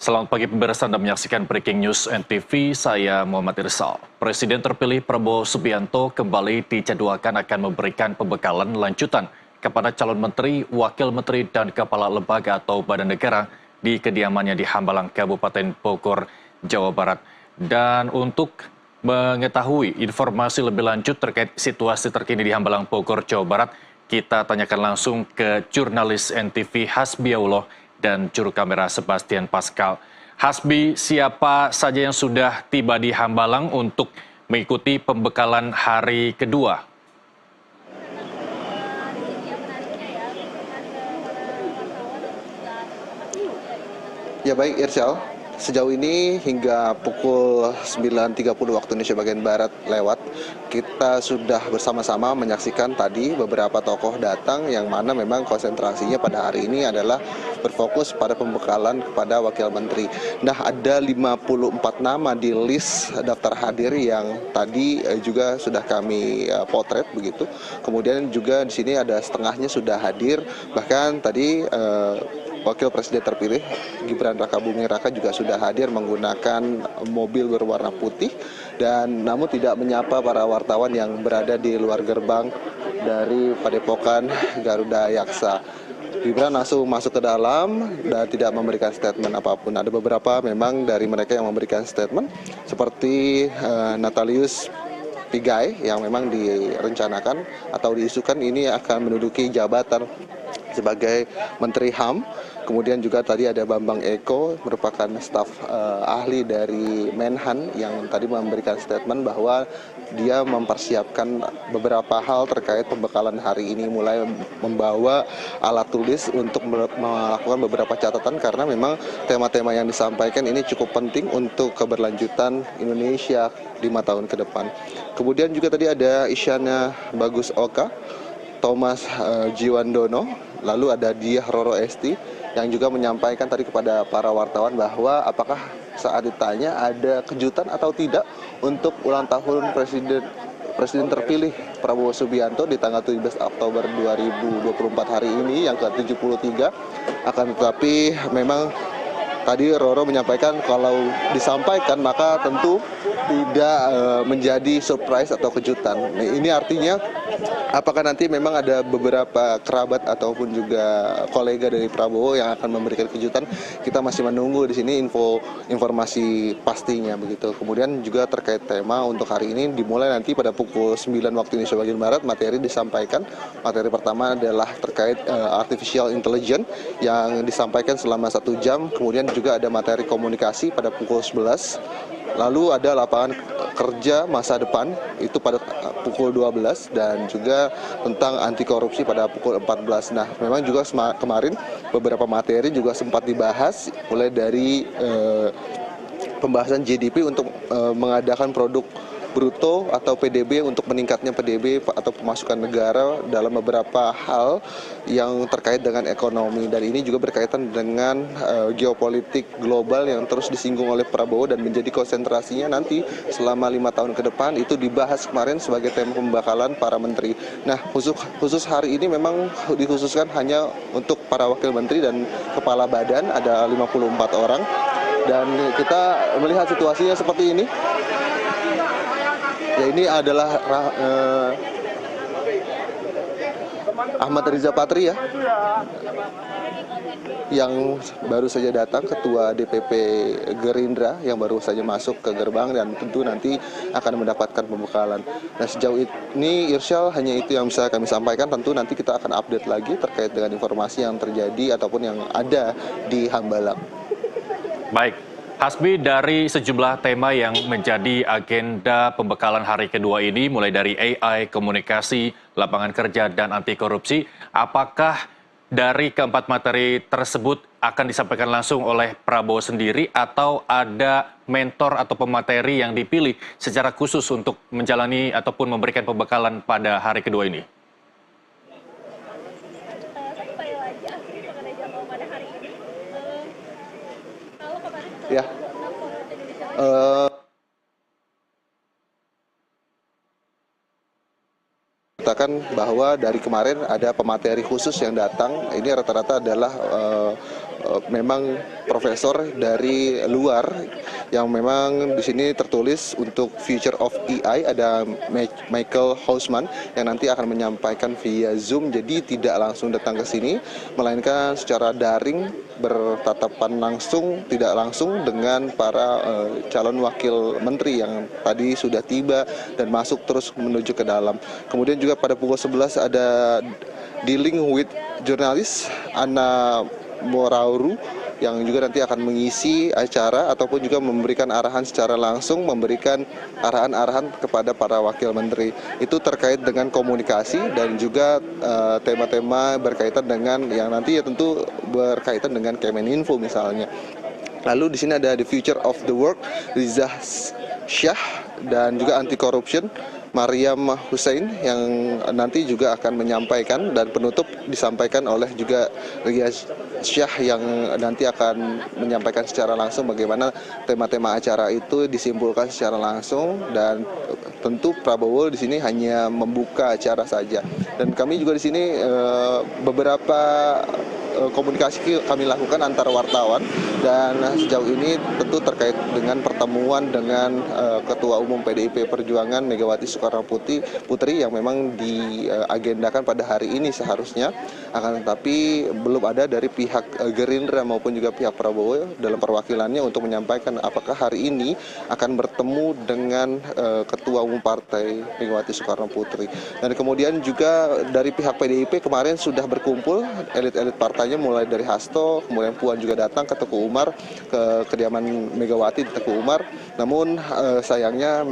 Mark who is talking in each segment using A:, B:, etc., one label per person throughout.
A: Selamat pagi pemirsa, Anda menyaksikan Breaking News NTV, saya Muhammad Irsal. Presiden terpilih Prabowo Subianto kembali dijadwalkan akan memberikan pembekalan lanjutan kepada calon menteri, wakil menteri, dan kepala lembaga atau badan negara di kediamannya di Hambalang, Kabupaten Bogor, Jawa Barat. Dan untuk mengetahui informasi lebih lanjut terkait situasi terkini di Hambalang, Bogor, Jawa Barat, kita tanyakan langsung ke jurnalis NTV Hasbiaullah dan juru kamera Sebastian Pascal. Hasbi, siapa saja yang sudah tiba di Hambalang untuk mengikuti pembekalan hari kedua?
B: Ya baik Irsyal, sejauh ini hingga pukul 9.30 waktu Indonesia bagian Barat lewat, kita sudah bersama-sama menyaksikan tadi beberapa tokoh datang yang mana memang konsentrasinya pada hari ini adalah berfokus pada pembekalan kepada Wakil Menteri. Nah, ada 54 nama di list daftar hadir yang tadi juga sudah kami potret begitu. Kemudian juga di sini ada setengahnya sudah hadir, bahkan tadi Wakil Presiden terpilih Gibran Rakabuming Raka juga sudah hadir menggunakan mobil berwarna putih dan namun tidak menyapa para wartawan yang berada di luar gerbang dari Padepokan Garuda Yaksa. Gibran langsung masuk ke dalam dan tidak memberikan statement apapun. Ada beberapa memang dari mereka yang memberikan statement seperti Natalius Pigai yang memang direncanakan atau diisukan ini akan menduduki jabatan sebagai Menteri HAM. Kemudian juga tadi ada Bambang Eko, merupakan staf ahli dari Menhan yang tadi memberikan statement bahwa dia mempersiapkan beberapa hal terkait pembekalan hari ini, mulai membawa alat tulis untuk melakukan beberapa catatan karena memang tema-tema yang disampaikan ini cukup penting untuk keberlanjutan Indonesia 5 tahun ke depan. Kemudian juga tadi ada Isyana Bagus Oka, Thomas Jiwandono, lalu ada Diah Roro Esti yang juga menyampaikan tadi kepada para wartawan bahwa apakah saat ditanya ada kejutan atau tidak untuk ulang tahun Presiden terpilih Prabowo Subianto di tanggal 17 Oktober 2024 hari ini yang ke-73, akan tetapi memang tadi Roro menyampaikan kalau disampaikan maka tentu tidak menjadi surprise atau kejutan. Nah, ini artinya apakah nanti memang ada beberapa kerabat ataupun juga kolega dari Prabowo yang akan memberikan kejutan? Kita masih menunggu di sini informasi pastinya begitu. Kemudian juga terkait tema untuk hari ini dimulai nanti pada pukul 9 waktu Indonesia bagian Barat, materi disampaikan. Materi pertama adalah terkait artificial intelligence yang disampaikan selama 1 jam. Kemudian juga ada materi komunikasi pada pukul 11. Lalu ada lapangan kerja masa depan itu pada pukul 12 dan juga tentang anti korupsi pada pukul 14. Nah, memang juga kemarin beberapa materi juga sempat dibahas mulai dari pembahasan GDP untuk mengadakan produk bruto atau PDB untuk meningkatnya PDB atau pemasukan negara dalam beberapa hal yang terkait dengan ekonomi, dan ini juga berkaitan dengan geopolitik global yang terus disinggung oleh Prabowo dan menjadi konsentrasinya nanti selama 5 tahun ke depan. Itu dibahas kemarin sebagai tema pembekalan para menteri. Nah, khusus hari ini memang dikhususkan hanya untuk para wakil menteri dan kepala badan, ada 54 orang, dan kita melihat situasinya seperti ini. Ya, ini adalah Ahmad Riza Patria yang baru saja datang, ketua DPP Gerindra yang baru saja masuk ke gerbang dan tentu nanti akan mendapatkan pembekalan. Nah, sejauh ini Irsyal hanya itu yang bisa kami sampaikan. Tentu nanti kita akan update lagi terkait dengan informasi yang terjadi ataupun yang ada di Hambalang.
A: Baik. Hasbi, dari sejumlah tema yang menjadi agenda pembekalan hari kedua ini, mulai dari AI, komunikasi, lapangan kerja, dan anti korupsi, apakah dari keempat materi tersebut akan disampaikan langsung oleh Prabowo sendiri atau ada mentor atau pemateri yang dipilih secara khusus untuk menjalani ataupun memberikan pembekalan pada hari kedua ini?
B: Ya, katakan bahwa dari kemarin ada pemateri khusus yang datang. Ini rata-rata adalah memang profesor dari luar yang memang di sini tertulis untuk Future of AI, ada Michael Hausman yang nanti akan menyampaikan via Zoom, jadi tidak langsung datang ke sini melainkan secara daring bertatapan langsung, tidak langsung dengan para calon wakil menteri yang tadi sudah tiba dan masuk terus menuju ke dalam. Kemudian juga pada pukul 11 ada Dealing with Journalist Anna Morauru yang juga nanti akan mengisi acara ataupun juga memberikan arahan secara langsung, memberikan arahan-arahan kepada para wakil menteri. Itu terkait dengan komunikasi dan juga tema-tema berkaitan dengan yang nanti ya tentu berkaitan dengan Kemeninfo misalnya. Lalu di sini ada The Future of the Work, Riza Shah, dan juga Anti Corruption Mariam Hussein yang nanti juga akan menyampaikan, dan penutup disampaikan oleh juga Riaz Syah yang nanti akan menyampaikan secara langsung bagaimana tema-tema acara itu disimpulkan secara langsung, dan tentu Prabowo di sini hanya membuka acara saja. Dan kami juga di sini beberapa komunikasi kami lakukan antar wartawan, dan sejauh ini tentu terkait dengan pertemuan dengan Ketua Umum PDIP Perjuangan Megawati Soekarno Putri yang memang diagendakan pada hari ini seharusnya, akan tetapi belum ada dari pihak Gerindra maupun juga pihak Prabowo dalam perwakilannya untuk menyampaikan apakah hari ini akan bertemu dengan Ketua Umum Partai Megawati Soekarno Putri. Dan kemudian juga dari pihak PDIP kemarin sudah berkumpul elit-elit partainya, mulai dari Hasto, kemudian Puan juga datang ke Teguh Umar, ke kediaman Megawati di Teguh Umar. Namun sayangnya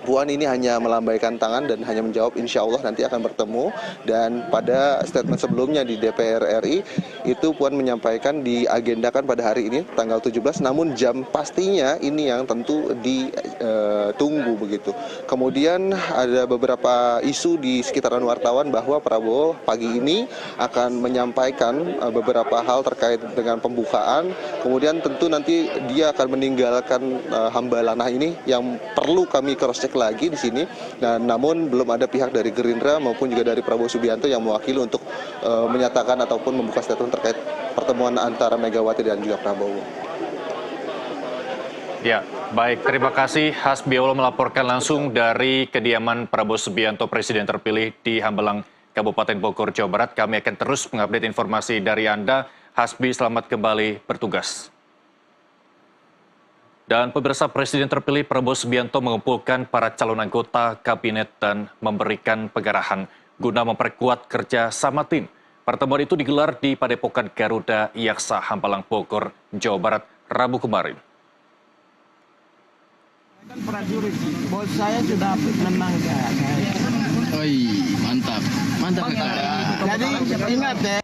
B: Puan ini hanya melambaikan tangan dan hanya menjawab insya Allah nanti akan bertemu. Dan pada statement sebelumnya di DPR RI itu Puan menyampaikan diagendakan pada hari ini tanggal 17, namun jam pastinya ini yang tentu ditunggu begitu. Kemudian ada beberapa isu di sekitaran wartawan bahwa Prabowo pagi ini akan menyampaikan beberapa hal terkait dengan pembukaan. Kemudian tentu nanti dia akan meninggalkan Hambalanah ini yang perlu kami cross check lagi di sini. Nah, namun belum ada pihak dari Gerindra maupun juga dari Prabowo Subianto yang mewakili untuk menyatakan ataupun membuka statement terkait pertemuan antara Megawati dan juga Prabowo.
A: Ya, baik. Terima kasih Hasbiolo melaporkan langsung dari kediaman Prabowo Subianto, Presiden terpilih di Hambalang, Kabupaten Bogor, Jawa Barat. Kami akan terus mengupdate informasi dari Anda. Hasbi, selamat kembali bertugas. Dan pemirsa, Presiden terpilih Prabowo Subianto mengumpulkan para calon anggota kabinet dan memberikan pengarahan guna memperkuat kerja sama tim. Pertemuan itu digelar di Padepokan Garuda Yaksa, Hambalang, Bogor, Jawa Barat, Rabu kemarin.
C: Prajurit, bos saya sudah menang guys.
D: Oi, mantap, mantap.
C: Jadi ingat ya.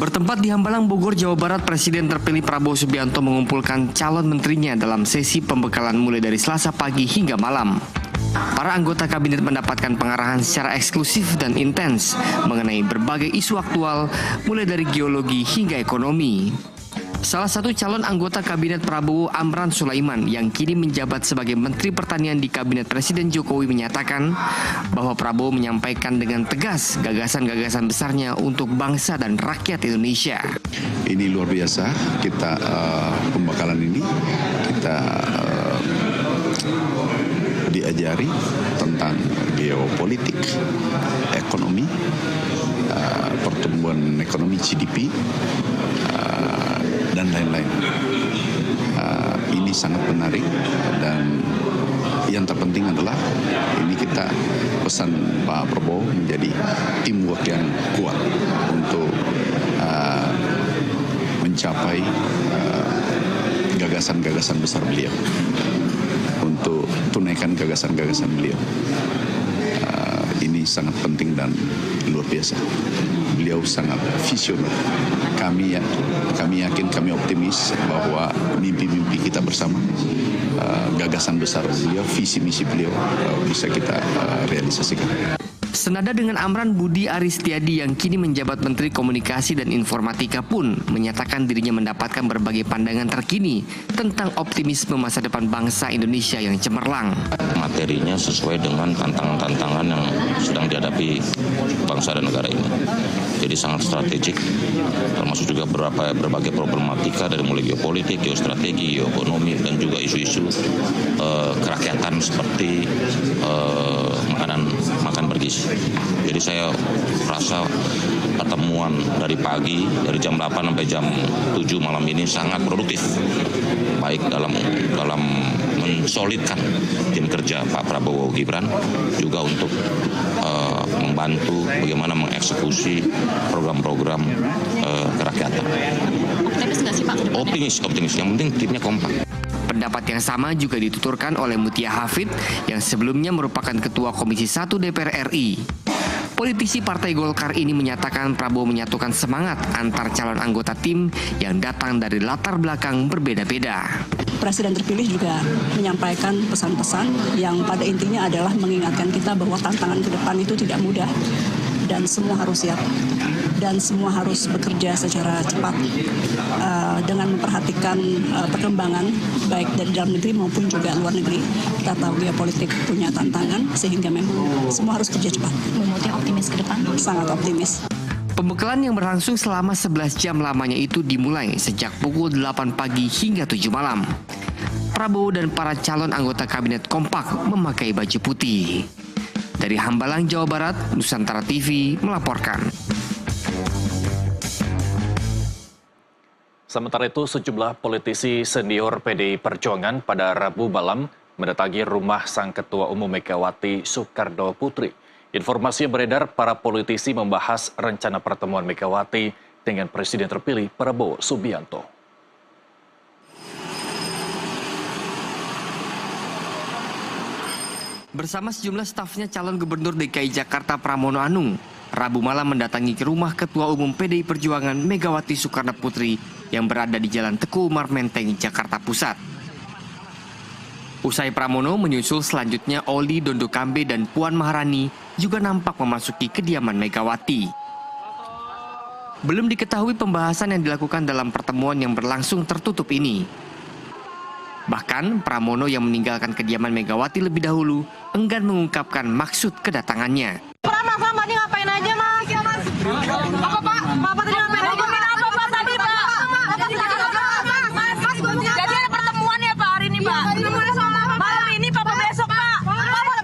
E: Bertempat di Hambalang, Bogor, Jawa Barat, Presiden terpilih Prabowo Subianto mengumpulkan calon menterinya dalam sesi pembekalan mulai dari Selasa pagi hingga malam. Para anggota kabinet mendapatkan pengarahan secara eksklusif dan intens mengenai berbagai isu aktual, mulai dari geologi hingga ekonomi. Salah satu calon anggota kabinet Prabowo, Amran Sulaiman, yang kini menjabat sebagai Menteri Pertanian di Kabinet Presiden Jokowi, menyatakan bahwa Prabowo menyampaikan dengan tegas gagasan-gagasan besarnya untuk bangsa dan rakyat Indonesia.
D: Ini luar biasa, kita pembekalan ini kita diajari tentang geopolitik, ekonomi, pertumbuhan ekonomi GDP, dan lain-lain. Ini sangat menarik, dan yang terpenting adalah ini kita pesan Pak Prabowo menjadi teamwork yang kuat untuk mencapai gagasan-gagasan besar beliau, untuk tunaikan gagasan-gagasan beliau. Ini sangat penting dan luar biasa. Beliau sangat visioner. Kami yakin, kami optimis bahwa mimpi-mimpi kita bersama, gagasan besar beliau, visi misi beliau bisa kita realisasikan.
E: Senada dengan Amran, Budi Aristiadi yang kini menjabat Menteri Komunikasi dan Informatika pun menyatakan dirinya mendapatkan berbagai pandangan terkini tentang optimisme masa depan bangsa Indonesia yang cemerlang.
F: Materinya sesuai dengan tantangan-tantangan yang sedang dihadapi bangsa dan negara ini. Jadi sangat strategik, termasuk juga berbagai problematika dari mulai geopolitik, geostrategi, geoekonomi, dan juga isu-isu kerakyatan seperti makan bergizi. Jadi saya rasa pertemuan dari pagi, dari jam 8 sampai jam 7 malam ini sangat produktif. Baik dalam mensolidkan tim kerja Pak Prabowo Gibran, juga untuk membantu bagaimana mengeksekusi program-program kerakyatan.
G: Optimis nggak sih Pak?
F: Optimis. Yang penting timnya kompak.
E: Pendapat yang sama juga dituturkan oleh Mutia Hafid yang sebelumnya merupakan Ketua Komisi 1 DPR RI. Politisi Partai Golkar ini menyatakan Prabowo menyatukan semangat antar calon anggota tim yang datang dari latar belakang berbeda-beda.
H: Presiden terpilih juga menyampaikan pesan-pesan yang pada intinya adalah mengingatkan kita bahwa tantangan ke depan itu tidak mudah dan semua harus siap dan semua harus bekerja secara cepat dengan memperhatikan perkembangan baik dari dalam negeri maupun juga luar negeri. Kita tahu geopolitik punya tantangan sehingga memang semua harus kerja cepat.
G: Memutih optimis ke depan?
H: Sangat optimis.
E: Pembekalan yang berlangsung selama 11 jam lamanya itu dimulai sejak pukul 8 pagi hingga 7 malam. Prabowo dan para calon anggota kabinet kompak memakai baju putih. Dari Hambalang, Jawa Barat, Nusantara TV melaporkan.
A: Sementara itu, sejumlah politisi senior PDI Perjuangan pada Rabu malam mendatangi rumah Sang Ketua Umum Megawati Soekarno Putri. Informasi yang beredar, para politisi membahas rencana pertemuan Megawati dengan Presiden terpilih Prabowo Subianto.
E: Bersama sejumlah stafnya calon Gubernur DKI Jakarta Pramono Anung, Rabu malam mendatangi ke rumah Ketua Umum PDI Perjuangan Megawati Soekarno Putri yang berada di Jalan Teguh Umar Menteng, Jakarta Pusat. Usai Pramono menyusul selanjutnya Oli Dondokambe dan Puan Maharani juga nampak memasuki kediaman Megawati. Belum diketahui pembahasan yang dilakukan dalam pertemuan yang berlangsung tertutup ini. Bahkan Pramono yang meninggalkan kediaman Megawati lebih dahulu enggan mengungkapkan maksud kedatangannya.
I: Mas tadi ngapain aja Mas? Apa Pak? Bapak tadi ngapain aja? Apa Pak tadi Pak? Jadi ada pertemuan ya Pak hari ini Pak? Malam ini Pak besok Pak?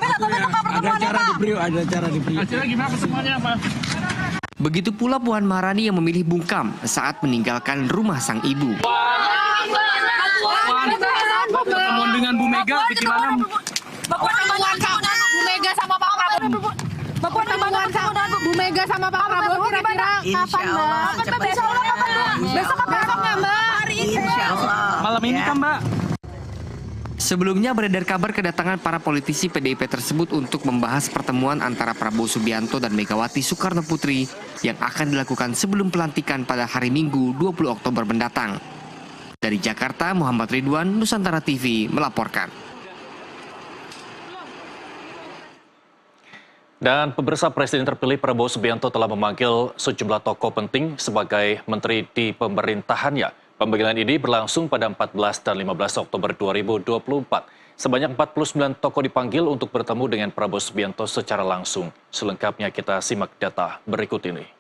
I: Besok Pak pertemuannya Pak?
C: Ada acara di Priok.
I: Acara gimana pertemuannya Pak?
E: Begitu pula Puan Maharani yang memilih bungkam saat meninggalkan rumah sang ibu.
C: Pertemuan dengan Bu Mega bagaimana?
I: Bu Mega sama Pak Prabowo. Pertemuan Bu Mega sama Pak Prabowo kira-kira kapan Mbak? Besok apa besoknya Mbak? Hari ini
C: Malam ini kan Mbak?
E: Sebelumnya beredar kabar kedatangan para politisi PDIP tersebut untuk membahas pertemuan antara Prabowo Subianto dan Megawati Soekarno Putri yang akan dilakukan sebelum pelantikan pada hari Minggu 20 Oktober mendatang. Dari Jakarta, Muhammad Ridwan, Nusantara TV melaporkan.
A: Dan pemirsa, Presiden terpilih Prabowo Subianto telah memanggil sejumlah tokoh penting sebagai menteri di pemerintahannya. Pemanggilan ini berlangsung pada 14 dan 15 Oktober 2024. Sebanyak 49 tokoh dipanggil untuk bertemu dengan Prabowo Subianto secara langsung. Selengkapnya kita simak data berikut ini.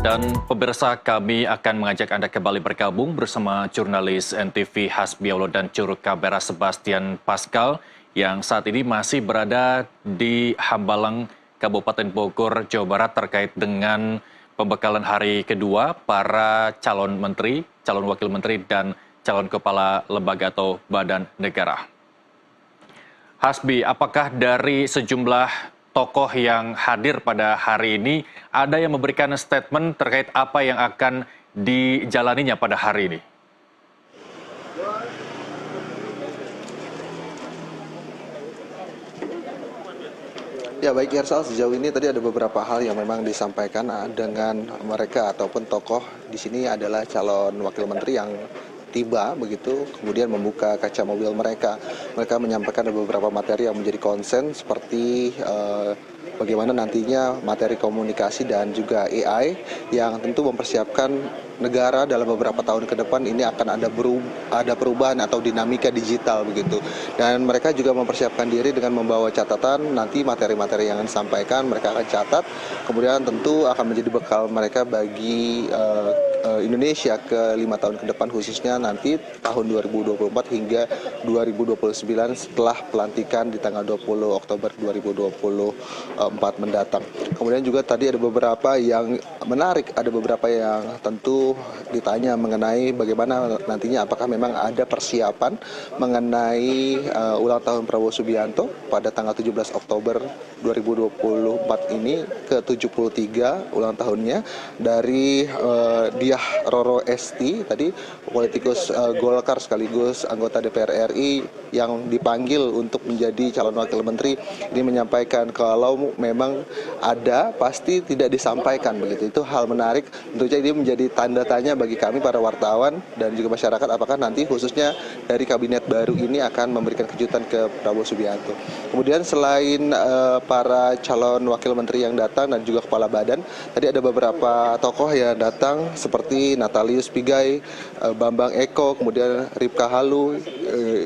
A: Dan pemirsa, kami akan mengajak Anda kembali bergabung bersama jurnalis NTV Hasbi Allah dan juru kamera Sebastian Pascal yang saat ini masih berada di Hambalang, Kabupaten Bogor, Jawa Barat terkait dengan pembekalan hari kedua para calon menteri, calon wakil menteri, dan calon kepala lembaga atau badan negara. Hasbi, apakah dari sejumlah tokoh yang hadir pada hari ini ada yang memberikan statement terkait apa yang akan dijalaninya pada hari ini?
B: Ya baik Yersal, sejauh ini tadi ada beberapa hal yang memang disampaikan dengan mereka ataupun tokoh di sini adalah calon wakil menteri yang tiba begitu, kemudian membuka kaca mobil mereka. Mereka menyampaikan ada beberapa materi yang menjadi konsen seperti bagaimana nantinya materi komunikasi dan juga AI yang tentu mempersiapkan negara dalam beberapa tahun ke depan ini akan ada perubahan atau dinamika digital begitu. Dan mereka juga mempersiapkan diri dengan membawa catatan nanti materi-materi yang disampaikan mereka akan catat, kemudian tentu akan menjadi bekal mereka bagi Indonesia ke 5 tahun ke depan, khususnya nanti tahun 2024 hingga 2029 setelah pelantikan di tanggal 20 Oktober 2024 mendatang. Kemudian juga tadi ada beberapa yang menarik, ada beberapa yang tentu ditanya mengenai bagaimana nantinya apakah memang ada persiapan mengenai ulang tahun Prabowo Subianto pada tanggal 17 Oktober 2024 ini ke 73 ulang tahunnya dari Diah Roro Esti, tadi politikus Golkar sekaligus anggota DPR RI yang dipanggil untuk menjadi calon wakil menteri, ini menyampaikan kalau memang ada pasti tidak disampaikan begitu. Itu hal menarik, tentunya ini menjadi tanda tanya bagi kami para wartawan dan juga masyarakat apakah nanti khususnya dari kabinet baru ini akan memberikan kejutan ke Prabowo Subianto. Kemudian selain para calon wakil menteri yang datang dan juga kepala badan, tadi ada beberapa tokoh yang datang seperti Natalius Pigai, Bambang Eko, kemudian Ripka Halu,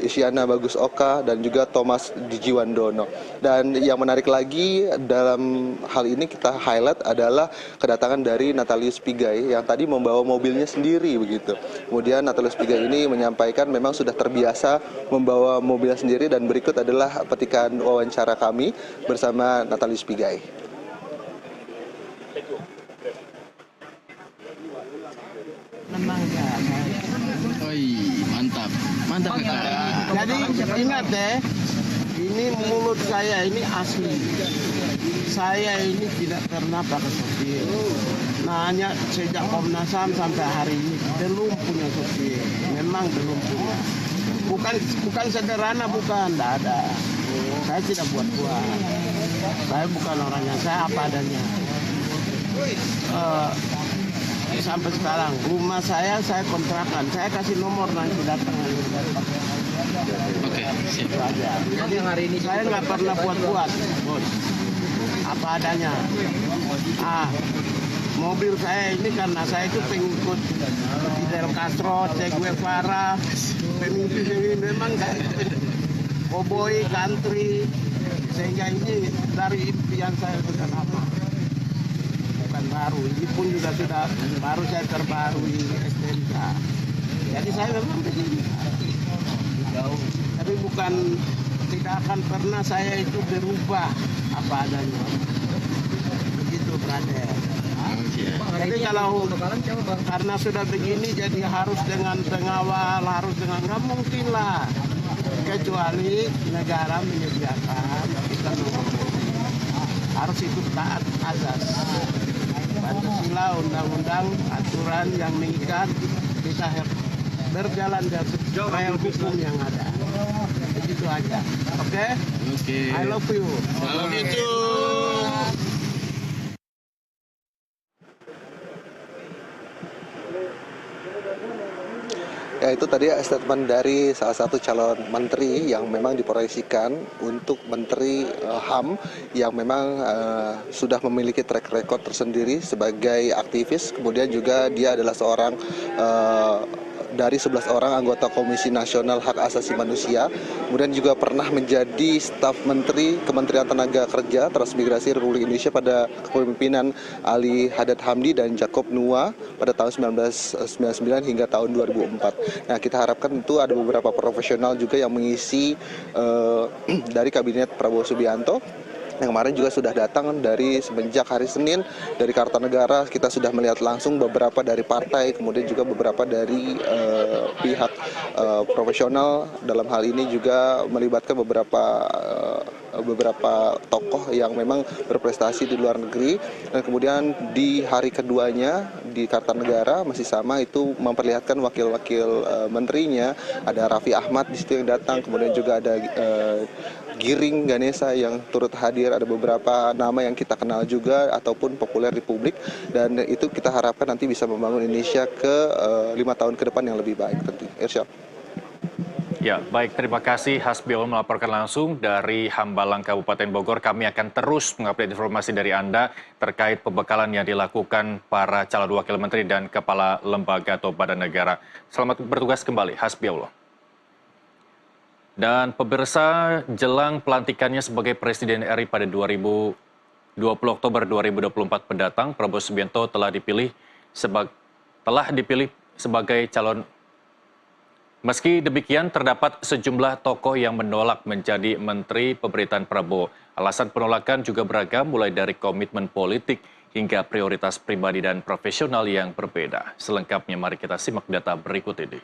B: Isyana Bagus Oka, dan juga Thomas Dijiwandono. Dan yang menarik lagi dalam hal ini kita highlight adalah kedatangan dari Natalius Pigai yang tadi membawa mobilnya sendiri begitu. Kemudian Natalius Pigai ini menyampaikan memang sudah terbiasa membawa mobilnya sendiri, dan berikut adalah petikan wawancara kami bersama Natalius Pigai.
C: Mantap kakak. Jadi ingat deh, ini mulut saya ini asli. Saya ini tidak pernah pakai sopir. Nah, hanya sejak Komnas HAM sampai hari ini belum punya sopir. Memang belum punya. Bukan sederhana, bukan, tidak ada. Saya tidak buat-buat. Saya bukan orangnya, saya apa adanya. Sampai sekarang rumah saya kontrakan, saya kasih nomor nanti datang.
E: Oke, siap.
C: Aja. Jadi hari ini saya nggak pernah buat-buat, bos. Apa adanya. Mobil saya ini karena saya itu pengikut Fidel Castro, Che Guevara, pemimpin ini memang kayak cowboy, country, sehingga ini dari impian saya bukan apa. Baru ini pun juga sudah baru saya terbarui STNK. Jadi saya memang begini. Tapi bukan, tidak akan pernah saya itu berubah apa adanya. Begitu, brother. Jadi kalau karena sudah begini jadi harus dengan pengawal, harus dengan, nggak mungkin lah. Kecuali negara menyediakan, kita harus itu taat azas. Pancasila, undang-undang, aturan yang mengikat, kita berjalan dari hukum yang ada. Begitu aja. Oke? I love you.
E: I love you too.
B: Ya, itu tadi statement dari salah satu calon menteri yang memang diproyeksikan untuk menteri HAM yang memang sudah memiliki track record tersendiri sebagai aktivis. Kemudian juga dia adalah seorang dari 11 orang anggota Komisi Nasional Hak Asasi Manusia, kemudian juga pernah menjadi staf menteri Kementerian Tenaga Kerja Transmigrasi Republik Indonesia pada kepemimpinan Ali Haddad Hamdi dan Jacob Nua pada tahun 1999 hingga tahun 2004. Nah, kita harapkan itu ada beberapa profesional juga yang mengisi dari kabinet Prabowo Subianto. Yang kemarin juga sudah datang dari semenjak hari Senin dari Kartanegara. Kita sudah melihat langsung beberapa dari partai, kemudian juga beberapa dari pihak profesional. Dalam hal ini juga melibatkan beberapa tokoh yang memang berprestasi di luar negeri. Dan kemudian di hari keduanya di Kartanegara masih sama, itu memperlihatkan wakil-wakil menterinya. Ada Raffi Ahmad di situ yang datang, kemudian juga ada Giring Ganesa yang turut hadir. Ada beberapa nama yang kita kenal juga ataupun populer di publik, dan itu kita harapkan nanti bisa membangun Indonesia ke 5 tahun ke depan yang lebih baik tentu. Irsyad.
A: Ya, baik, terima kasih Hasbiol melaporkan langsung dari Hambalang, Kabupaten Bogor. Kami akan terus mengupdate informasi dari Anda terkait pembekalan yang dilakukan para calon wakil menteri dan kepala lembaga atau badan negara. Selamat bertugas kembali, Hasbiol. Dan pemirsa, jelang pelantikannya sebagai Presiden RI pada 20 Oktober 2024 mendatang, Prabowo Subianto telah dipilih sebagai calon. Meski demikian, terdapat sejumlah tokoh yang menolak menjadi Menteri Pemerintahan Prabowo. Alasan penolakan juga beragam, mulai dari komitmen politik hingga prioritas pribadi dan profesional yang berbeda. Selengkapnya mari kita simak data berikut ini.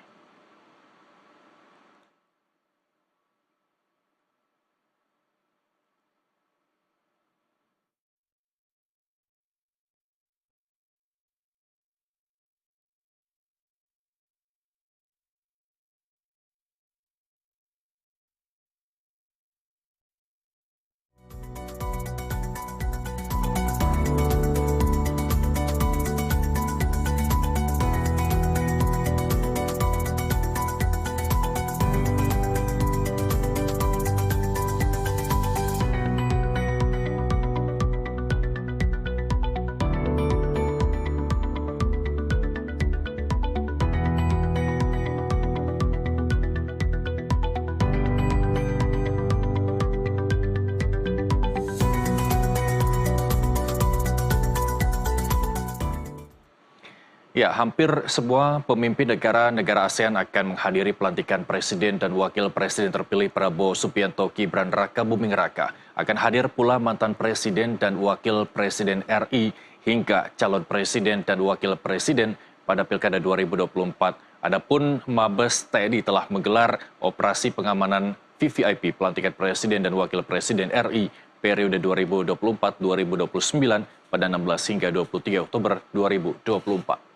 A: Ya, hampir semua pemimpin negara ASEAN akan menghadiri pelantikan Presiden dan Wakil Presiden terpilih Prabowo Subianto Gibran Raka Buming Raka. Akan hadir pula mantan Presiden dan Wakil Presiden RI hingga calon Presiden dan Wakil Presiden pada Pilkada 2024. Adapun Mabes TNI telah menggelar operasi pengamanan VVIP pelantikan Presiden dan Wakil Presiden RI periode 2024-2029 pada 16 hingga 23 Oktober 2024.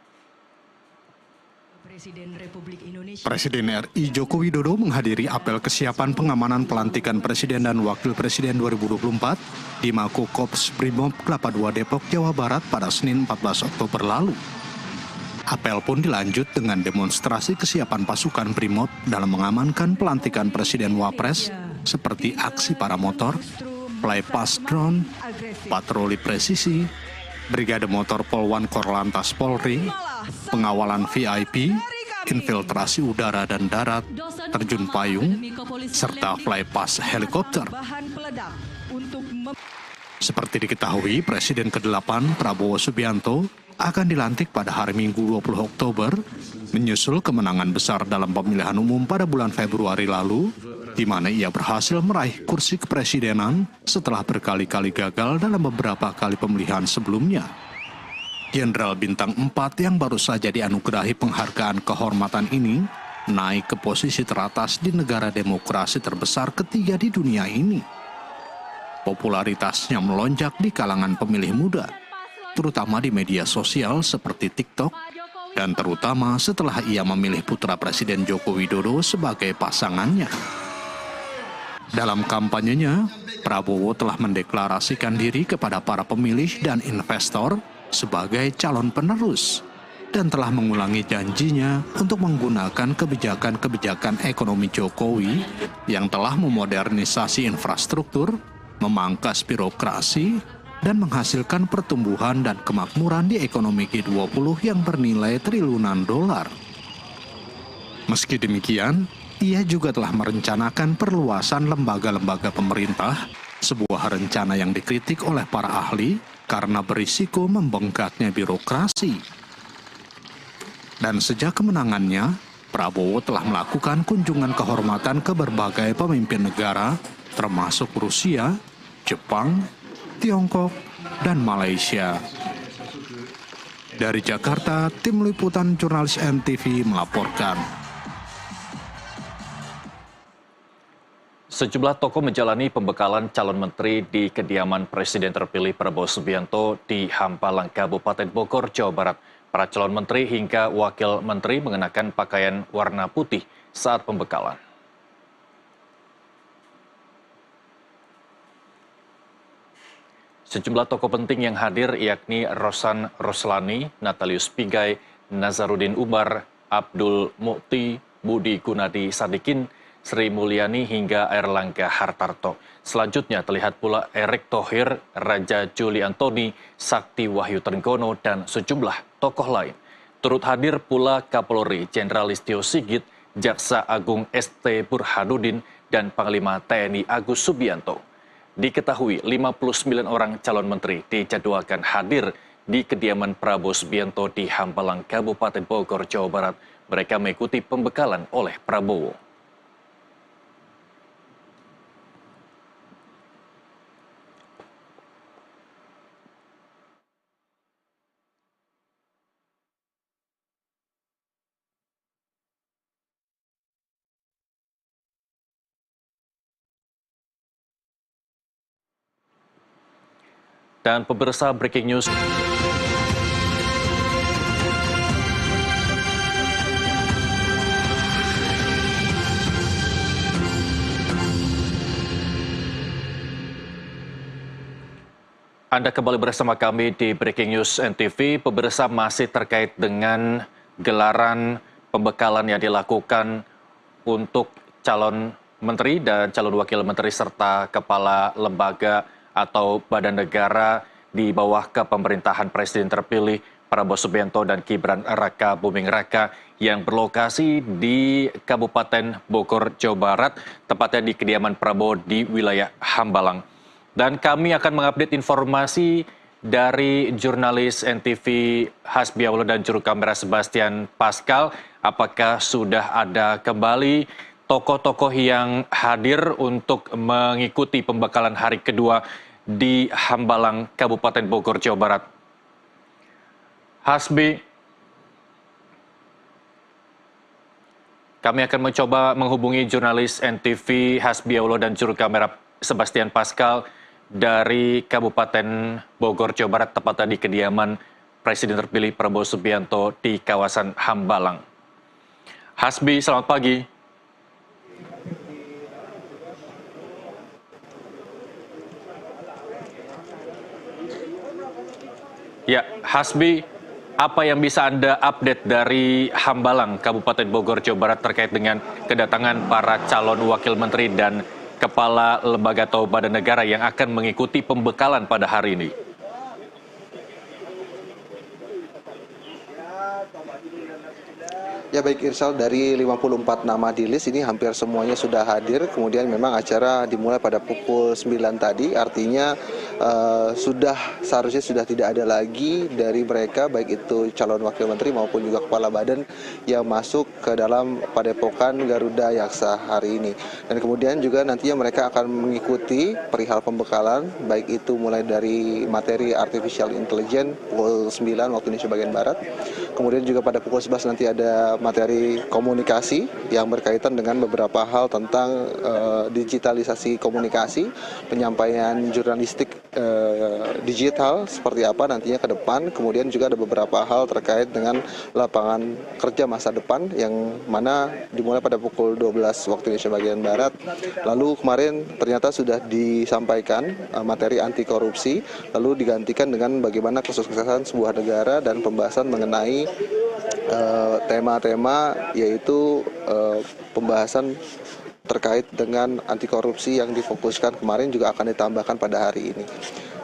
J: Presiden RI Joko Widodo menghadiri apel kesiapan pengamanan pelantikan Presiden dan Wakil Presiden 2024 di Mako Korps Brimob Kelapa II Depok, Jawa Barat pada Senin 14 Oktober lalu. Apel pun dilanjut dengan demonstrasi kesiapan pasukan Brimob dalam mengamankan pelantikan Presiden Wapres seperti aksi paramotor, flypass drone, patroli presisi, Brigade Motor Polwan Korlantas Polri, pengawalan VIP, infiltrasi udara dan darat, terjun payung, serta flypass helikopter. Seperti diketahui, Presiden ke-8 Prabowo Subianto akan dilantik pada hari Minggu 20 Oktober, menyusul kemenangan besar dalam pemilihan umum pada bulan Februari lalu, di mana ia berhasil meraih kursi kepresidenan setelah berkali-kali gagal dalam beberapa kali pemilihan sebelumnya. Jenderal Bintang 4 yang baru saja dianugerahi penghargaan kehormatan ini naik ke posisi teratas di negara demokrasi terbesar ketiga di dunia ini. Popularitasnya melonjak di kalangan pemilih muda, terutama di media sosial seperti TikTok, dan terutama setelah ia memilih putra Presiden Joko Widodo sebagai pasangannya. Dalam kampanyenya, Prabowo telah mendeklarasikan diri kepada para pemilih dan investor sebagai calon penerus dan telah mengulangi janjinya untuk menggunakan kebijakan-kebijakan ekonomi Jokowi yang telah memodernisasi infrastruktur, memangkas birokrasi, dan menghasilkan pertumbuhan dan kemakmuran di ekonomi G20 yang bernilai triliunan dolar. Meski demikian, ia juga telah merencanakan perluasan lembaga-lembaga pemerintah, sebuah rencana yang dikritik oleh para ahli karena berisiko membengkaknya birokrasi. Dan sejak kemenangannya, Prabowo telah melakukan kunjungan kehormatan ke berbagai pemimpin negara, termasuk Rusia, Jepang, Tiongkok, dan Malaysia. Dari Jakarta, tim liputan jurnalis NTV melaporkan.
A: Sejumlah tokoh menjalani pembekalan calon menteri di kediaman Presiden terpilih Prabowo Subianto di Hambalang, Kabupaten Bogor, Jawa Barat. Para calon menteri hingga wakil menteri mengenakan pakaian warna putih saat pembekalan. Sejumlah tokoh penting yang hadir yakni Rosan Roslani, Natalius Pigai, Nazarudin Umar, Abdul Mukti, Budi Gunadi Sadikin, Sri Mulyani hingga Airlangga Hartarto. Selanjutnya terlihat pula Erick Thohir, Raja Juli Antoni, Sakti Wahyu Trenggono, dan sejumlah tokoh lain. Turut hadir pula Kapolri Jenderal Listio Sigit, Jaksa Agung ST Burhanuddin, dan Panglima TNI Agus Subianto. Diketahui 59 orang calon menteri dijadwalkan hadir di kediaman Prabowo Subianto di Hambalang, Kabupaten Bogor, Jawa Barat. Mereka mengikuti pembekalan oleh Prabowo. Dan pemirsa, breaking news. Anda kembali bersama kami di Breaking News NTV. Pemirsa, masih terkait dengan gelaran pembekalan yang dilakukan untuk calon menteri dan calon wakil menteri serta kepala lembaga atau badan negara di bawah kepemerintahan Presiden terpilih Prabowo Subianto dan Gibran Raka Buming Raka yang berlokasi di Kabupaten Bogor, Jawa Barat, tepatnya di kediaman Prabowo di wilayah Hambalang. Dan kami akan mengupdate informasi dari jurnalis NTV Hasbi Awalo dan juru kamera Sebastian Pascal. Apakah sudah ada kembali tokoh-tokoh yang hadir untuk mengikuti pembekalan hari kedua di Hambalang, Kabupaten Bogor, Jawa Barat? Hasbi, kami akan mencoba menghubungi jurnalis NTV Hasbi Awalo dan juru kamera Sebastian Pascal dari Kabupaten Bogor, Jawa Barat, tepatnya di kediaman Presiden terpilih Prabowo Subianto di kawasan Hambalang. Hasbi, selamat pagi. Ya, Hasbi, apa yang bisa Anda update dari Hambalang, Kabupaten Bogor, Jawa Barat terkait dengan kedatangan para calon wakil menteri dan kepala lembaga atau badan negara yang akan mengikuti pembekalan pada hari ini?
B: Ya baik Irsal, dari 54 nama di list ini hampir semuanya sudah hadir. Kemudian memang acara dimulai pada pukul 9 tadi, artinya seharusnya sudah tidak ada lagi dari mereka, baik itu calon wakil menteri maupun juga kepala badan yang masuk ke dalam padepokan Garuda Yaksa hari ini. Dan kemudian juga nantinya mereka akan mengikuti perihal pembekalan, baik itu mulai dari materi artificial intelligence pukul 9 waktu Indonesia bagian Barat. Kemudian juga pada pukul 11 nanti ada materi komunikasi yang berkaitan dengan beberapa hal tentang digitalisasi komunikasi, penyampaian jurnalistik digital seperti apa nantinya ke depan. Kemudian juga ada beberapa hal terkait dengan lapangan kerja masa depan yang mana dimulai pada pukul 12 waktu Indonesia bagian Barat. Lalu kemarin ternyata sudah disampaikan materi anti korupsi, lalu digantikan dengan bagaimana kesuksesan sebuah negara dan pembahasan mengenai tema-tema yaitu pembahasan terkait dengan anti korupsi yang difokuskan kemarin juga akan ditambahkan pada hari ini.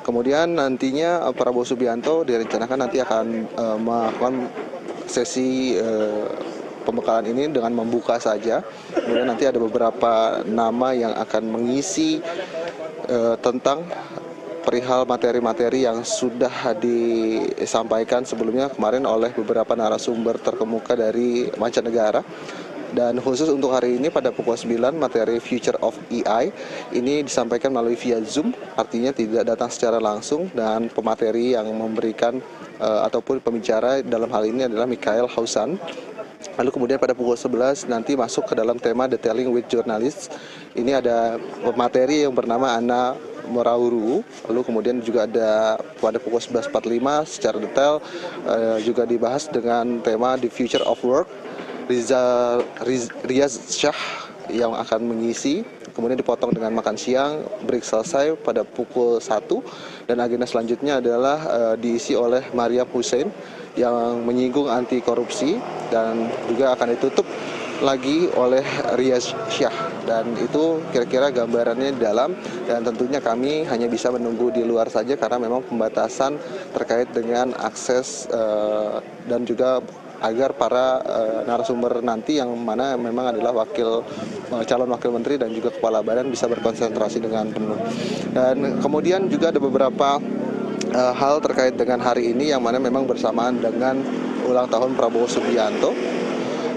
B: Kemudian nantinya Prabowo Subianto direncanakan nanti akan melakukan sesi pembekalan ini dengan membuka saja. Kemudian nanti ada beberapa nama yang akan mengisi tentang perihal materi-materi yang sudah disampaikan sebelumnya kemarin oleh beberapa narasumber terkemuka dari mancanegara. Dan khusus untuk hari ini pada pukul 9 materi Future of AI ini disampaikan melalui via Zoom, artinya tidak datang secara langsung, dan pemateri yang memberikan ataupun pembicara dalam hal ini adalah Mikhail Hausan. Lalu kemudian pada pukul 11 nanti masuk ke dalam tema Detailing with Journalists. Ini ada pemateri yang bernama Anna Morauru. Lalu kemudian juga ada pada pukul 11.45 secara detail juga dibahas dengan tema The Future of Work. Riaz Shah yang akan mengisi, kemudian dipotong dengan makan siang, break selesai pada pukul 1, dan agenda selanjutnya adalah diisi oleh Mariam Hussein yang menyinggung anti korupsi, dan juga akan ditutup lagi oleh Riaz Shah. Dan itu kira-kira gambarannya dalam, dan tentunya kami hanya bisa menunggu di luar saja karena memang pembatasan terkait dengan akses dan juga agar para narasumber nanti yang mana memang adalah calon wakil menteri dan juga kepala badan bisa berkonsentrasi dengan penuh. Dan kemudian juga ada beberapa hal terkait dengan hari ini yang mana memang bersamaan dengan ulang tahun Prabowo Subianto.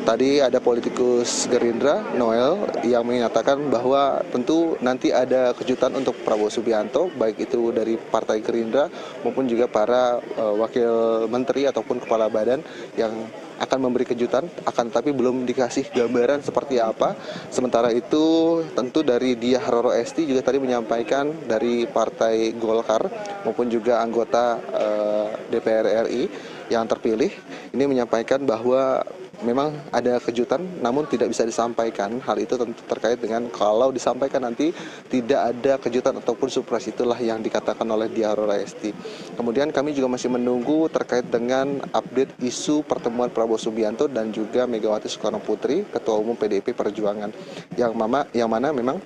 B: Tadi ada politikus Gerindra, Noel, yang menyatakan bahwa tentu nanti ada kejutan untuk Prabowo Subianto, baik itu dari Partai Gerindra maupun juga para wakil menteri ataupun kepala badan yang akan memberi kejutan, akan tapi belum dikasih gambaran seperti apa. Sementara itu tentu dari Diah Roro Esti juga tadi menyampaikan dari Partai Golkar maupun juga anggota DPR RI yang terpilih ini menyampaikan bahwa memang ada kejutan namun tidak bisa disampaikan. Hal itu tentu terkait dengan kalau disampaikan nanti tidak ada kejutan ataupun surprise, itulah yang dikatakan oleh Diah Roro Esti. Kemudian kami juga masih menunggu terkait dengan update isu pertemuan Prabowo Subianto dan juga Megawati Soekarno Putri, Ketua Umum PDIP Perjuangan, yang mana memang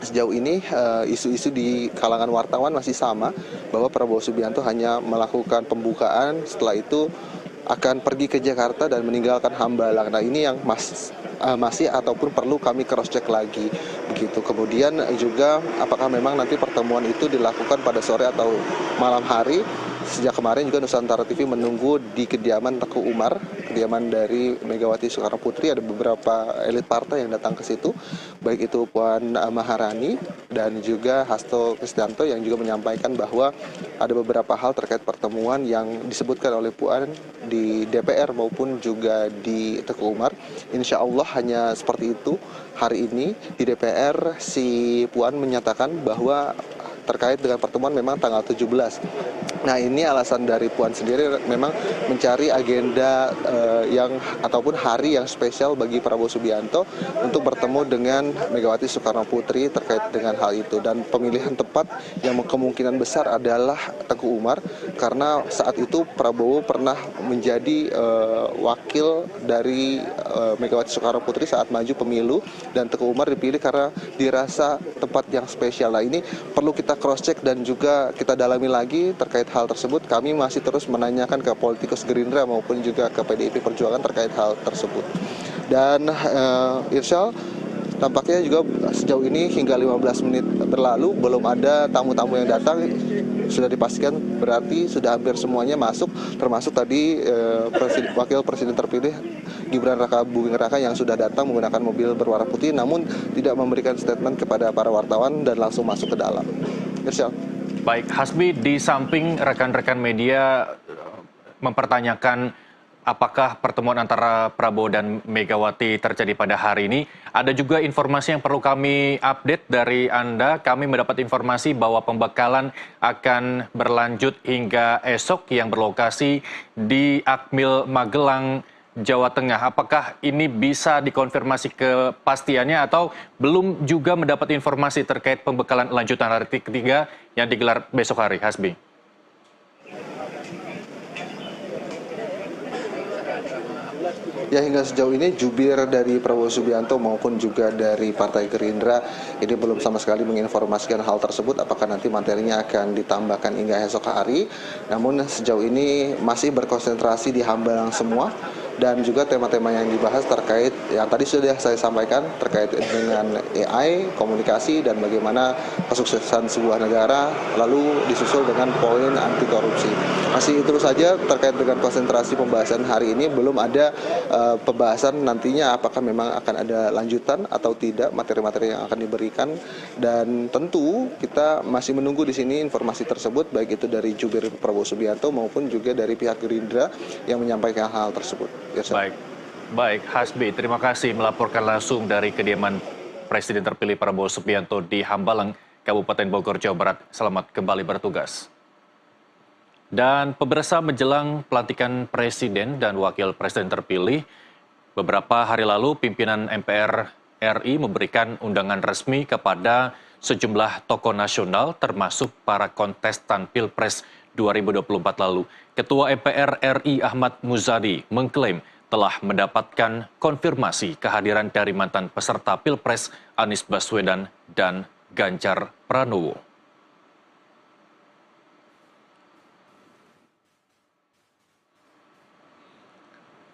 B: sejauh ini isu-isu di kalangan wartawan masih sama, bahwa Prabowo Subianto hanya melakukan pembukaan, setelah itu akan pergi ke Jakarta dan meninggalkan Hambalang. Nah, ini yang masih ataupun perlu kami cross check lagi begitu. Kemudian juga apakah memang nanti pertemuan itu dilakukan pada sore atau malam hari. Sejak kemarin juga Nusantara TV menunggu di kediaman Teguh Umar, kediaman dari Megawati Soekarno Putri. Ada beberapa elit partai yang datang ke situ, baik itu Puan Maharani dan juga Hasto Kristianto, yang juga menyampaikan bahwa ada beberapa hal terkait pertemuan yang disebutkan oleh Puan di DPR maupun juga di Teguh Umar. Insya Allah hanya seperti itu. Hari ini di DPR si Puan menyatakan bahwa terkait dengan pertemuan memang tanggal 17. Nah, ini alasan dari Puan sendiri memang mencari agenda yang ataupun hari yang spesial bagi Prabowo Subianto untuk bertemu dengan Megawati Soekarno Putri terkait dengan hal itu. Dan pemilihan tepat yang kemungkinan besar adalah Teguh Umar, karena saat itu Prabowo pernah menjadi wakil dari Megawati Soekarno Putri saat maju pemilu, dan Teguh Umar dipilih karena dirasa tempat yang spesial. Nah, ini perlu kita cross check dan juga kita dalami lagi terkait hal tersebut. Kami masih terus menanyakan ke politikus Gerindra maupun juga ke PDIP Perjuangan terkait hal tersebut. Dan Irsyal, tampaknya juga sejauh ini hingga 15 menit berlalu belum ada tamu-tamu yang datang. Sudah dipastikan berarti sudah hampir semuanya masuk, termasuk tadi Wakil Presiden terpilih Gibran Raka Buming Raka yang sudah datang menggunakan mobil berwarna putih, namun tidak memberikan statement kepada para wartawan dan langsung masuk ke dalam. Irsyal.
A: Baik, Hasbi, di samping rekan-rekan media mempertanyakan apakah pertemuan antara Prabowo dan Megawati terjadi pada hari ini, ada juga informasi yang perlu kami update dari Anda. Kami mendapat informasi bahwa pembekalan akan berlanjut hingga esok yang berlokasi di Akmil Magelang, Jawa Tengah. Apakah ini bisa dikonfirmasi kepastiannya atau belum juga mendapat informasi terkait pembekalan lanjutan hari ketiga yang digelar besok hari, Hasbi?
B: Ya, hingga sejauh ini jubir dari Prabowo Subianto maupun juga dari Partai Gerindra ini belum sama sekali menginformasikan hal tersebut, apakah nanti materinya akan ditambahkan hingga esok hari. Namun sejauh ini masih berkonsentrasi di Hambalang semua, dan juga tema-tema yang dibahas terkait yang tadi sudah saya sampaikan terkait dengan AI, komunikasi, dan bagaimana kesuksesan sebuah negara, lalu disusul dengan poin anti korupsi. Masih terus saja terkait dengan konsentrasi pembahasan hari ini, belum ada pembahasan nantinya apakah memang akan ada lanjutan atau tidak materi-materi yang akan diberikan, dan tentu kita masih menunggu di sini informasi tersebut baik itu dari jubir Prabowo Subianto maupun juga dari pihak Gerindra yang menyampaikan hal tersebut.
A: Baik, Hasbi, terima kasih melaporkan langsung dari kediaman Presiden terpilih Prabowo Subianto di Hambalang, Kabupaten Bogor, Jawa Barat. Selamat kembali bertugas. Dan pemirsa, menjelang pelantikan Presiden dan Wakil Presiden terpilih, beberapa hari lalu pimpinan MPR RI memberikan undangan resmi kepada sejumlah tokoh nasional termasuk para kontestan Pilpres 2024 lalu. Ketua MPR RI Ahmad Muzadi mengklaim telah mendapatkan konfirmasi kehadiran dari mantan peserta Pilpres Anies Baswedan dan Ganjar Pranowo.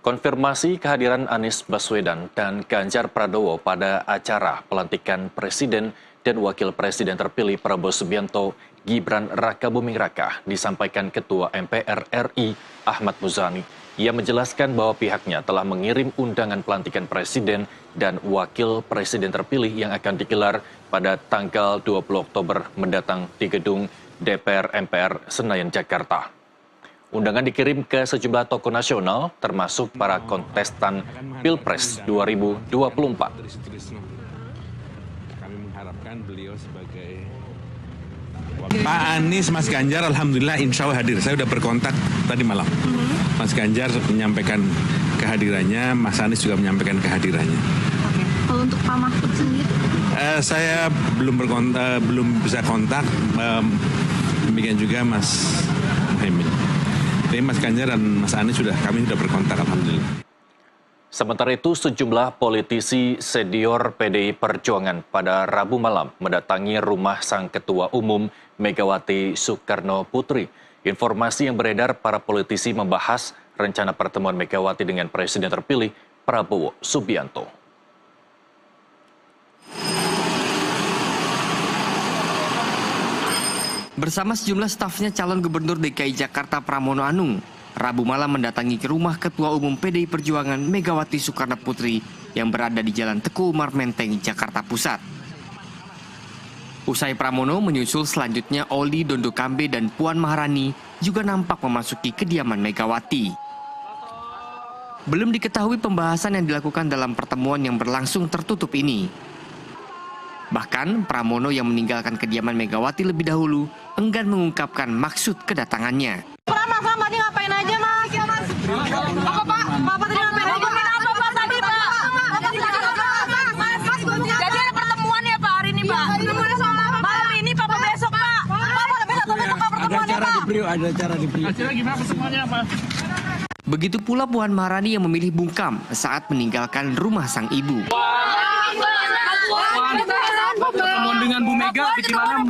A: Konfirmasi kehadiran Anies Baswedan dan Ganjar Pranowo pada acara pelantikan Presiden dan Wakil Presiden terpilih Prabowo Subianto Gibran Rakabuming Raka disampaikan Ketua MPR RI Ahmad Muzani. Ia menjelaskan bahwa pihaknya telah mengirim undangan pelantikan Presiden dan Wakil Presiden terpilih yang akan digelar pada tanggal 20 Oktober mendatang di gedung DPR MPR Senayan, Jakarta. Undangan dikirim ke sejumlah tokoh nasional termasuk para kontestan Pilpres 2024.
K: Beliau sebagai Pak Anies, Mas Ganjar, alhamdulillah insya Allah hadir. Saya sudah berkontak tadi malam. Mas Ganjar menyampaikan kehadirannya, Mas Anies juga menyampaikan kehadirannya.
G: Oke. Kalau untuk Pak Mahfud sendiri?
K: Saya belum bisa kontak. Demikian juga Mas Muhaimin. Tapi Mas Ganjar dan Mas Anies kami sudah berkontak, alhamdulillah.
A: Sementara itu, sejumlah politisi senior PDI Perjuangan pada Rabu malam mendatangi rumah Sang Ketua Umum Megawati Soekarno Putri. Informasi yang beredar, para politisi membahas rencana pertemuan Megawati dengan Presiden terpilih Prabowo Subianto.
E: Bersama sejumlah stafnya, calon Gubernur DKI Jakarta Pramono Anung Rabu malam mendatangi ke rumah Ketua Umum PDI Perjuangan Megawati Soekarno Putri yang berada di Jalan Teguh Umar Menteng, Jakarta Pusat. Usai Pramono menyusul selanjutnya Oli Dondokambe dan Puan Maharani juga nampak memasuki kediaman Megawati. Belum diketahui pembahasan yang dilakukan dalam pertemuan yang berlangsung tertutup ini. Bahkan Pramono yang meninggalkan kediaman Megawati lebih dahulu enggan mengungkapkan maksud kedatangannya.
I: Mas tadi ngapain aja, Mas? Apa, Pak? Bapak tadi ngapain aja? Apa, Pak, tadi, Pak? Jadi ada pertemuan ya, Pak, hari ini, Pak? Malam ini, Pak, besok, Pak?
C: Ada acara di Priok, ada acara di Priok. Acara gimana semuanya, Pak?
E: Begitu pula Puan Maharani yang memilih bungkam saat meninggalkan rumah sang ibu.
I: Pertemuan dengan Bu Mega, bagaimana?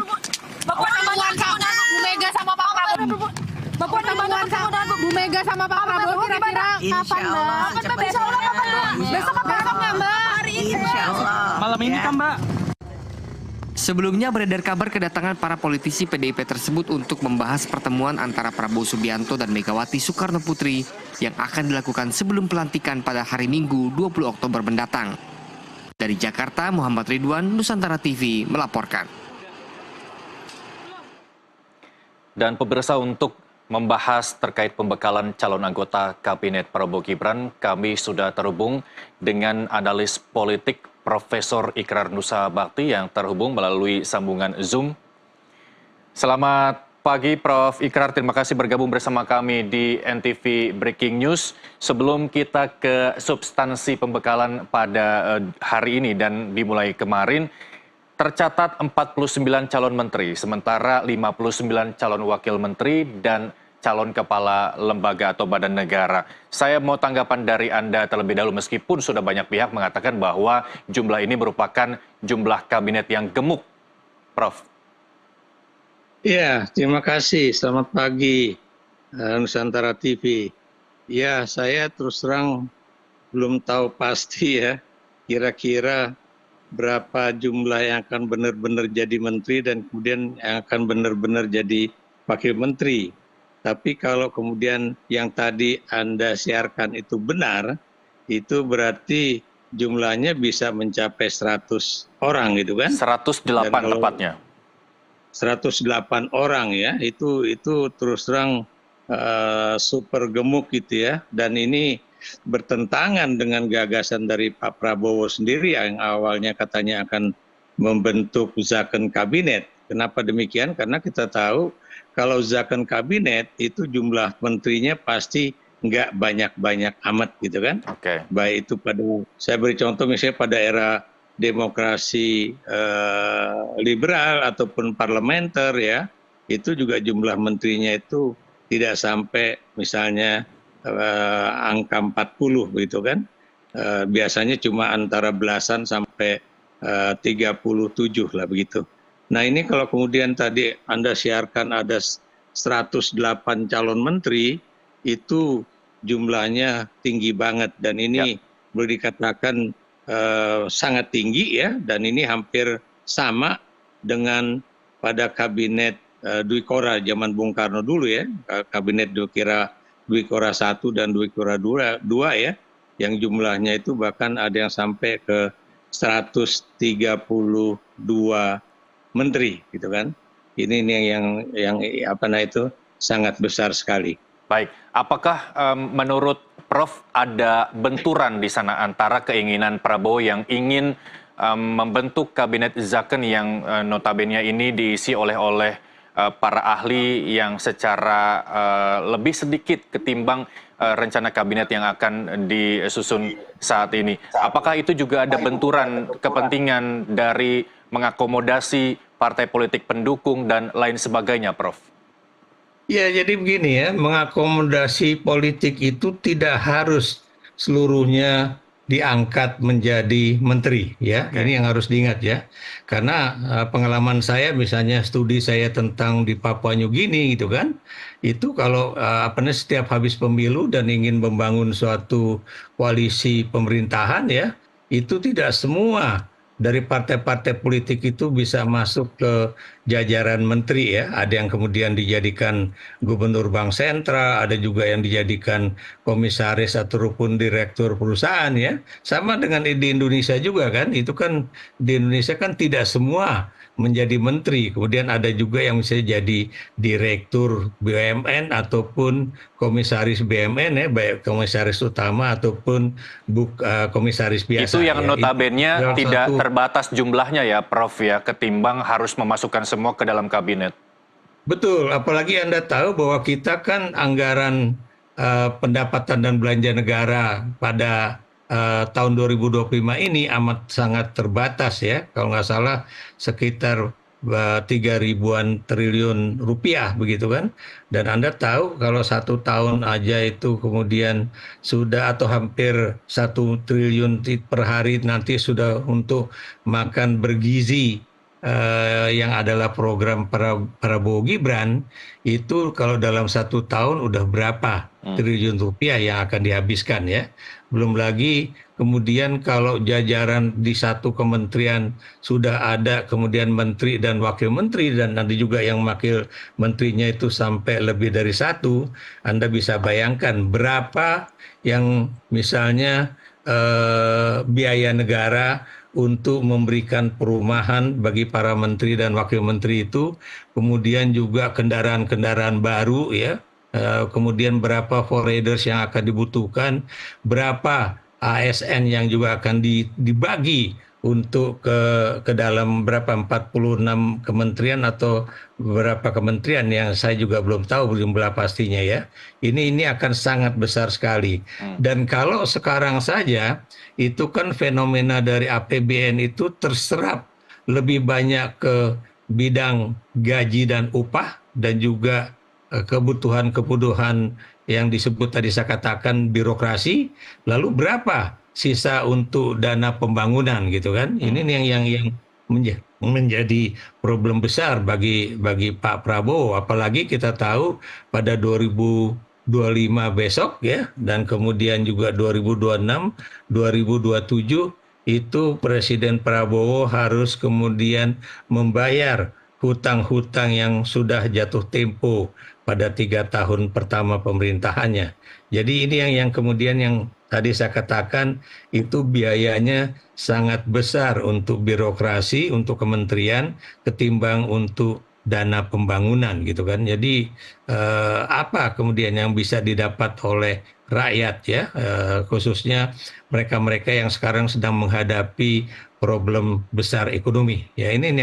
I: Bu Mega sama Pak Prabowo. Bapak pertemuan Bu Mega sama Pak Prabowo kira-kira kapan, Mbak? Besok kapan, Mbak? Besok apa besoknya, Mbak? Hari ini.
E: Malam ini kan, Mbak? Sebelumnya beredar kabar kedatangan para politisi PDIP tersebut untuk membahas pertemuan antara Prabowo Subianto dan Megawati Soekarno Putri yang akan dilakukan sebelum pelantikan pada hari Minggu 20 Oktober mendatang. Dari Jakarta, Muhammad Ridwan, Nusantara TV melaporkan.
A: Dan pemirsa, untuk membahas terkait pembekalan calon anggota Kabinet Prabowo Gibran, kami sudah terhubung dengan analis politik Profesor Ikrar Nusa Bakti yang terhubung melalui sambungan Zoom. Selamat pagi Prof. Ikrar, terima kasih bergabung bersama kami di NTV Breaking News. Sebelum kita ke substansi pembekalan pada hari ini dan dimulai kemarin, tercatat 49 calon menteri, sementara 59 calon wakil menteri dan calon kepala lembaga atau badan negara. Saya mau tanggapan dari Anda terlebih dahulu, meskipun sudah banyak pihak mengatakan bahwa jumlah ini merupakan jumlah kabinet yang gemuk, Prof.
L: Iya, terima kasih. Selamat pagi, Nusantara TV.
C: Ya, saya terus terang belum tahu pasti ya, kira-kira berapa jumlah yang akan benar-benar jadi menteri dan kemudian yang akan benar-benar jadi wakil menteri. Tapi kalau kemudian yang tadi Anda siarkan itu benar, itu berarti jumlahnya bisa mencapai 100 orang gitu kan?
A: 108 tepatnya.
C: 108 orang ya, itu terus terang super gemuk gitu ya, dan ini bertentangan dengan gagasan dari Pak Prabowo sendiri yang awalnya katanya akan membentuk zakon kabinet. Kenapa demikian? Karena kita tahu kalau zakon kabinet itu jumlah menterinya pasti nggak banyak-banyak amat gitu kan. Baik itu saya beri contoh misalnya pada era demokrasi liberal ataupun parlementer ya, itu juga jumlah menterinya itu tidak sampai misalnya angka 40 begitu kan. Biasanya cuma antara belasan sampai 37 lah begitu. Nah ini kalau kemudian tadi Anda siarkan ada 108 calon menteri, itu jumlahnya tinggi banget dan ini boleh dikatakan sangat tinggi ya, dan ini hampir sama dengan pada kabinet Dwi Korah zaman Bung Karno dulu ya, kabinet Dwi Korah 1 dan Dwi Korah 2 ya, yang jumlahnya itu bahkan ada yang sampai ke 132 menteri gitu kan. Ini yang itu sangat besar sekali.
A: Baik, apakah menurut Prof ada benturan di sana antara keinginan Prabowo yang ingin membentuk kabinet zakon yang notabene ini diisi oleh para ahli yang secara lebih sedikit ketimbang rencana kabinet yang akan disusun saat ini. Apakah itu juga ada benturan kepentingan dari mengakomodasi partai politik pendukung dan lain sebagainya, Prof?
C: Ya, jadi begini ya, mengakomodasi politik itu tidak harus seluruhnya diangkat menjadi menteri ya. Ini yang harus diingat ya. Karena pengalaman saya misalnya studi saya tentang di Papua New Guinea gitu kan. Itu kalau setiap habis pemilu dan ingin membangun suatu koalisi pemerintahan ya, itu tidak semua dari partai-partai politik itu bisa masuk ke jajaran menteri ya. Ada yang kemudian dijadikan gubernur bank sentral, ada juga yang dijadikan komisaris ataupun direktur perusahaan ya. Sama dengan di Indonesia juga kan, itu kan di Indonesia kan tidak semua menjadi menteri. Kemudian ada juga yang bisa jadi direktur BUMN ataupun komisaris BUMN ya, baik komisaris utama ataupun komisaris biasa.
A: Itu yang
C: ya.
A: notabene tidak terbatas jumlahnya ya, Prof ya, ketimbang harus memasukkan semua ke dalam kabinet.
C: Betul, apalagi Anda tahu bahwa kita kan anggaran pendapatan dan belanja negara pada tahun 2025 ini amat sangat terbatas ya, kalau nggak salah sekitar 3.000-an triliun rupiah begitu kan. Dan Anda tahu kalau 1 tahun aja itu kemudian sudah atau hampir 1 triliun per hari nanti sudah untuk makan bergizi yang adalah program Prabowo Gibran, itu kalau dalam 1 tahun udah berapa triliun rupiah yang akan dihabiskan ya. Belum lagi kemudian kalau jajaran di satu kementerian sudah ada kemudian menteri dan wakil menteri dan nanti juga yang wakil menterinya itu sampai lebih dari 1, Anda bisa bayangkan berapa yang misalnya biaya negara untuk memberikan perumahan bagi para menteri dan wakil menteri itu, kemudian juga kendaraan-kendaraan baru ya, kemudian berapa foreigners yang akan dibutuhkan, berapa ASN yang juga akan dibagi untuk ke dalam berapa 46 kementerian atau beberapa kementerian yang saya juga belum tahu jumlah pastinya ya. Ini akan sangat besar sekali. Dan kalau sekarang saja itu kan fenomena dari APBN itu terserap lebih banyak ke bidang gaji dan upah dan juga kebutuhan-kebutuhan yang disebut tadi saya katakan birokrasi, lalu berapa sisa untuk dana pembangunan gitu kan. Ini yang menjadi problem besar bagi Pak Prabowo, apalagi kita tahu pada 2019
L: besok ya, dan kemudian juga 2026, 2027 itu Presiden Prabowo harus kemudian membayar hutang-hutang yang sudah jatuh tempo pada 3 tahun pertama pemerintahannya. Jadi ini yang kemudian yang tadi saya katakan itu biayanya sangat besar untuk birokrasi, untuk kementerian, ketimbang untuk dana pembangunan gitu kan. Jadi apa kemudian yang bisa didapat oleh rakyat ya, khususnya mereka-mereka yang sekarang sedang menghadapi problem besar ekonomi. Ya ini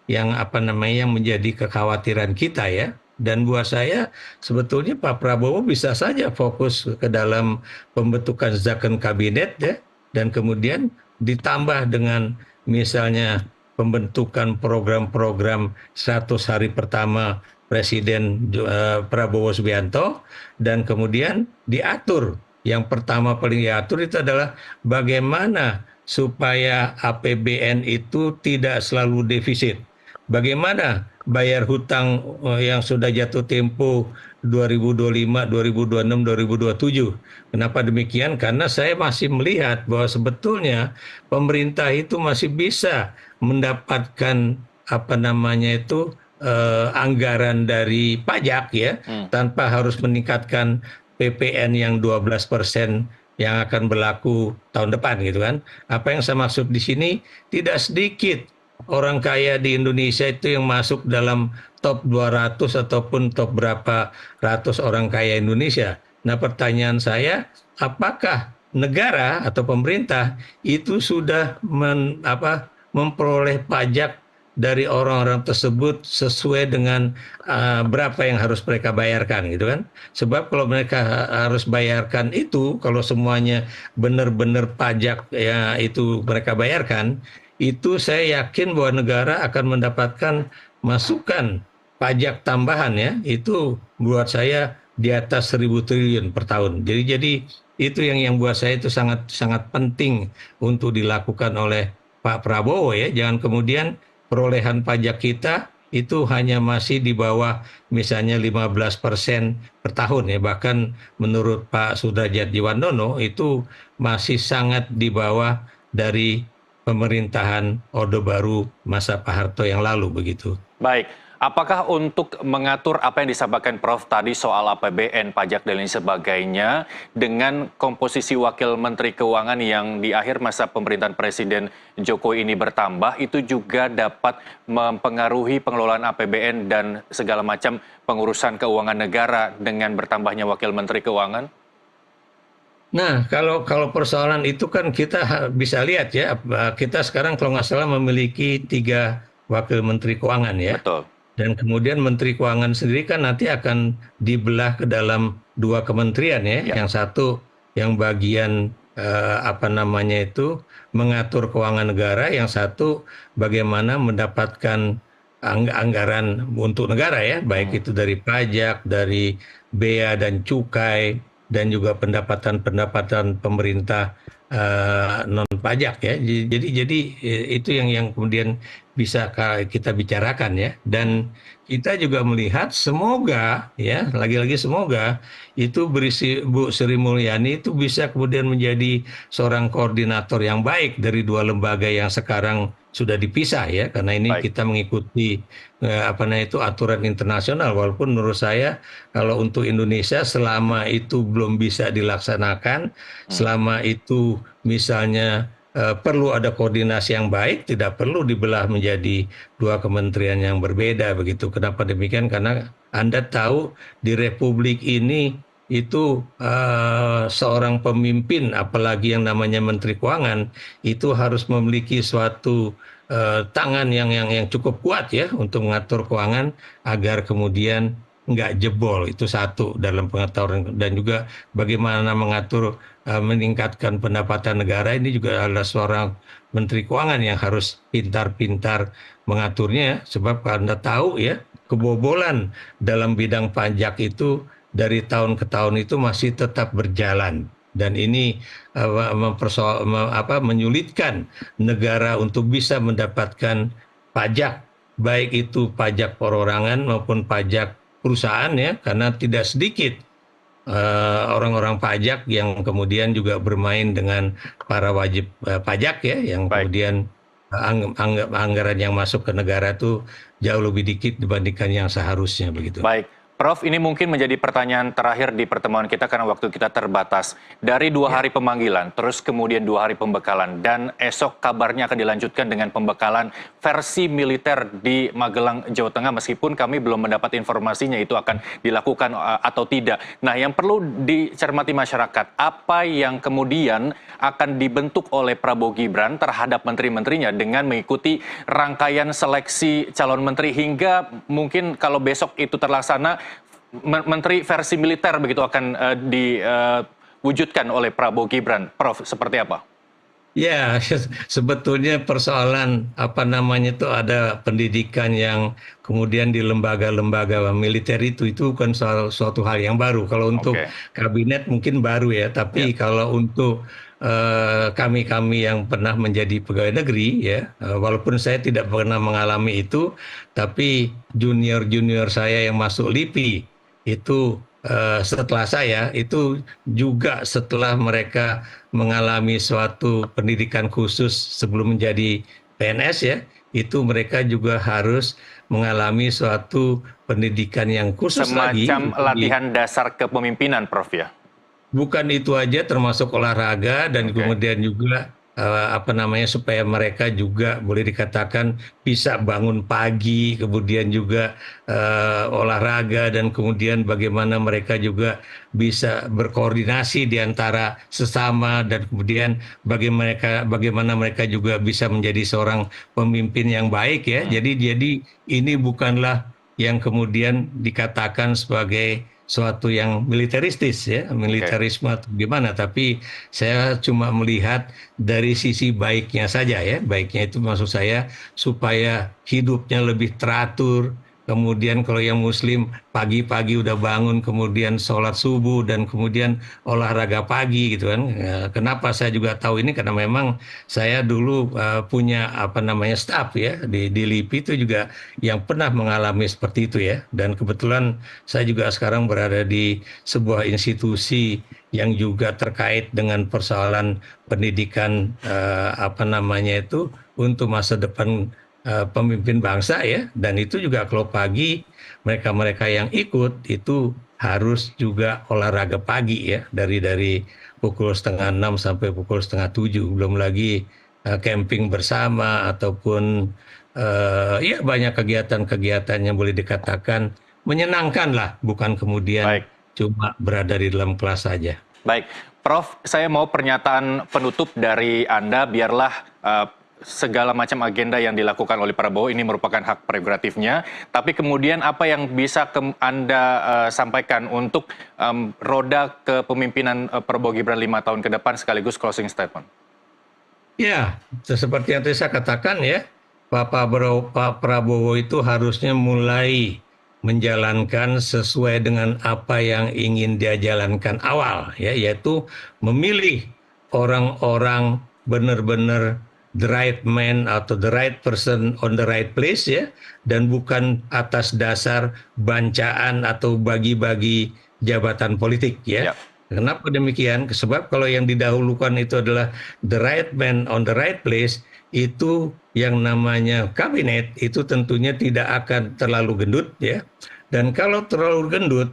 L: yang apa namanya yang menjadi kekhawatiran kita ya. Dan buat saya sebetulnya Pak Prabowo bisa saja fokus ke dalam pembentukan zakon kabinet ya, dan kemudian ditambah dengan misalnya pembentukan program-program 100 hari pertama Presiden Prabowo Subianto, dan kemudian diatur. Yang pertama paling diatur itu adalah bagaimana supaya APBN itu tidak selalu defisit. Bagaimana bayar hutang yang sudah jatuh tempo 2025, 2026, 2027. Kenapa demikian? Karena saya masih melihat bahwa sebetulnya pemerintah itu masih bisa mendapatkan apa namanya itu anggaran dari pajak ya, tanpa harus meningkatkan PPN yang 12% yang akan berlaku tahun depan gitu kan. Apa yang saya maksud di sini, tidak sedikit orang kaya di Indonesia itu yang masuk dalam top 200 ataupun top berapa ratus orang kaya Indonesia. Nah pertanyaan saya, apakah negara atau pemerintah itu sudah memperoleh pajak dari orang-orang tersebut sesuai dengan berapa yang harus mereka bayarkan gitu kan. Sebab kalau mereka harus bayarkan itu, kalau semuanya benar-benar pajak ya itu mereka bayarkan, itu saya yakin bahwa negara akan mendapatkan masukan pajak tambahan ya, itu buat saya di atas 1.000 triliun per tahun. Jadi itu yang buat saya itu sangat penting untuk dilakukan oleh Pak Prabowo ya. Jangan kemudian perolehan pajak kita itu hanya masih di bawah misalnya 15% per tahun ya. Bahkan menurut Pak Sudrajat Djiwandono itu masih sangat di bawah dari pemerintahan Orde Baru masa Pak Harto yang lalu begitu.
A: Baik, apakah untuk mengatur apa yang disampaikan Prof tadi soal APBN, pajak dan lain sebagainya dengan komposisi Wakil Menteri Keuangan yang di akhir masa pemerintahan Presiden Jokowi ini bertambah, itu juga dapat mempengaruhi pengelolaan APBN dan segala macam pengurusan keuangan negara dengan bertambahnya Wakil Menteri Keuangan?
L: Nah, kalau persoalan itu kan kita bisa lihat ya, kita sekarang kalau nggak salah memiliki 3 Wakil Menteri Keuangan ya.
A: Betul.
L: Dan kemudian Menteri Keuangan sendiri kan nanti akan dibelah ke dalam 2 kementerian ya. Yang satu yang bagian mengatur keuangan negara, yang satu bagaimana mendapatkan anggaran untuk negara ya, baik itu dari pajak, dari bea dan cukai, dan juga pendapatan pemerintah non pajak ya. Jadi itu yang kemudian bisa kita bicarakan ya. Dan kita juga melihat semoga ya, lagi-lagi semoga itu Bu Sri Mulyani itu bisa kemudian menjadi seorang koordinator yang baik dari 2 lembaga yang sekarang sudah dipisah ya, karena ini kita mengikuti aturan internasional, walaupun menurut saya kalau untuk Indonesia selama itu belum bisa dilaksanakan, selama itu misalnya perlu ada koordinasi yang baik, tidak perlu dibelah menjadi 2 kementerian yang berbeda begitu. Kenapa demikian? Karena Anda tahu di Republik ini itu seorang pemimpin, apalagi yang namanya Menteri Keuangan, itu harus memiliki suatu tangan yang cukup kuat ya untuk mengatur keuangan agar kemudian nggak jebol. Itu satu dalam pengetahuan, dan juga bagaimana mengatur meningkatkan pendapatan negara, ini juga adalah seorang Menteri Keuangan yang harus pintar-pintar mengaturnya. Sebab Anda tahu ya, kebobolan dalam bidang pajak itu dari tahun ke tahun itu masih tetap berjalan, dan ini menyulitkan negara untuk bisa mendapatkan pajak, baik itu pajak perorangan maupun pajak perusahaan ya, karena tidak sedikit orang-orang pajak yang kemudian juga bermain dengan para wajib pajak ya, yang kemudian anggaran yang masuk ke negara itu jauh lebih dikit dibandingkan yang seharusnya begitu.
A: Baik. Prof, ini mungkin menjadi pertanyaan terakhir di pertemuan kita karena waktu kita terbatas. Dari 2 hari pemanggilan, terus kemudian 2 hari pembekalan, dan esok kabarnya akan dilanjutkan dengan pembekalan versi militer di Magelang, Jawa Tengah, meskipun kami belum mendapat informasinya itu akan dilakukan atau tidak. Nah, yang perlu dicermati masyarakat, apa yang kemudian akan dibentuk oleh Prabowo Gibran terhadap menteri-menterinya dengan mengikuti rangkaian seleksi calon menteri hingga mungkin kalau besok itu terlaksana, menteri versi militer begitu akan diwujudkan oleh Prabowo Gibran. Prof, seperti apa?
L: Ya, sebetulnya persoalan itu ada pendidikan yang kemudian di lembaga-lembaga militer itu bukan suatu hal yang baru. Kalau untuk kabinet mungkin baru ya, tapi kalau untuk kami yang pernah menjadi pegawai negeri ya, walaupun saya tidak pernah mengalami itu, tapi junior saya yang masuk LIPI itu setelah saya itu juga setelah mereka mengalami suatu pendidikan khusus sebelum menjadi PNS ya, itu mereka juga harus mengalami suatu pendidikan yang khusus lagi.
A: Semacam latihan dasar kepemimpinan, Prof ya? Bukan
L: itu aja, termasuk olahraga dan kemudian juga supaya mereka juga boleh dikatakan bisa bangun pagi, kemudian juga olahraga, dan kemudian bagaimana mereka juga bisa berkoordinasi di antara sesama, dan kemudian bagaimana mereka juga bisa menjadi seorang pemimpin yang baik ya. Jadi ini bukanlah yang kemudian dikatakan sebagai suatu yang militeristis ya, militerisme atau gimana, tapi saya cuma melihat dari sisi baiknya saja ya. Baiknya itu maksud saya supaya hidupnya lebih teratur. Kemudian kalau yang muslim pagi-pagi udah bangun, kemudian sholat subuh, dan kemudian olahraga pagi gitu kan. Kenapa saya juga tahu ini? Karena memang saya dulu punya staf ya di LIPI itu juga yang pernah mengalami seperti itu ya. Dan kebetulan saya juga sekarang berada di sebuah institusi yang juga terkait dengan persoalan pendidikan untuk masa depan pemimpin bangsa ya. Dan itu juga kalau pagi mereka yang ikut itu harus juga olahraga pagi ya, dari pukul 5:30 sampai pukul 6:30, belum lagi camping bersama ataupun banyak kegiatan-kegiatan yang boleh dikatakan menyenangkan lah, bukan kemudian cuma berada di dalam kelas saja.
A: Baik, Prof, saya mau pernyataan penutup dari Anda. Biarlah segala macam agenda yang dilakukan oleh Prabowo ini merupakan hak prerogatifnya, tapi kemudian apa yang bisa Anda sampaikan untuk roda kepemimpinan Prabowo Gibran 5 tahun ke depan sekaligus closing statement?
L: Ya, seperti yang tadi saya katakan ya, Pak Prabowo itu harusnya mulai menjalankan sesuai dengan apa yang ingin dia jalankan awal ya, yaitu memilih orang-orang benar-benar the right man atau the right person on the right place ya, dan bukan atas dasar bancaan atau bagi-bagi jabatan politik ya. Kenapa demikian? Sebab kalau yang didahulukan itu adalah the right man on the right place, itu yang namanya kabinet itu tentunya tidak akan terlalu gendut ya. Dan kalau terlalu gendut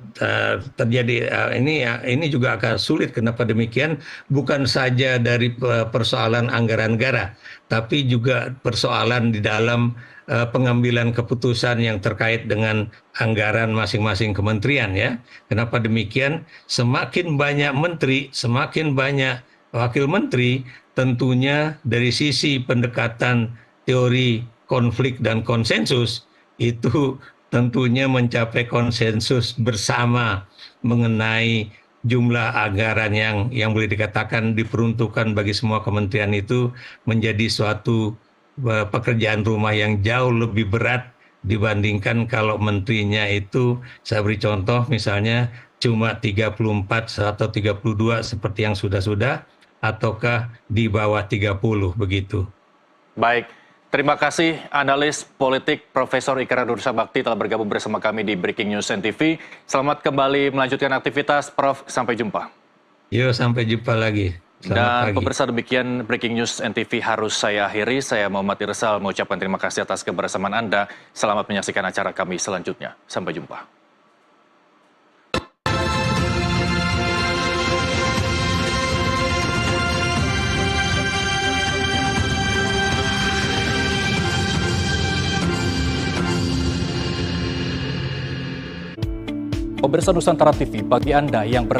L: terjadi ini juga akan sulit. Kenapa demikian? Bukan saja dari persoalan anggaran negara, tapi juga persoalan di dalam pengambilan keputusan yang terkait dengan anggaran masing-masing kementerian ya. Kenapa demikian? Semakin banyak menteri, semakin banyak wakil menteri, tentunya dari sisi pendekatan teori konflik dan konsensus itu tentunya mencapai konsensus bersama mengenai jumlah anggaran yang boleh dikatakan diperuntukkan bagi semua kementerian itu menjadi suatu pekerjaan rumah yang jauh lebih berat dibandingkan kalau menterinya itu, saya beri contoh misalnya cuma 34 atau 32 seperti yang sudah-sudah, ataukah di bawah 30 begitu.
A: Baik. Terima kasih analis politik Profesor Ikrar Nursa Bakti telah bergabung bersama kami di Breaking News NTV. Selamat kembali melanjutkan aktivitas, Prof. Sampai jumpa.
L: Yuk, sampai jumpa lagi.
A: Dan pemirsa, demikian Breaking News NTV harus saya akhiri. Saya Muhammad Irsal mengucapkan terima kasih atas kebersamaan Anda. Selamat menyaksikan acara kami selanjutnya. Sampai jumpa. Pemirsa Nusantara TV, bagi Anda yang berada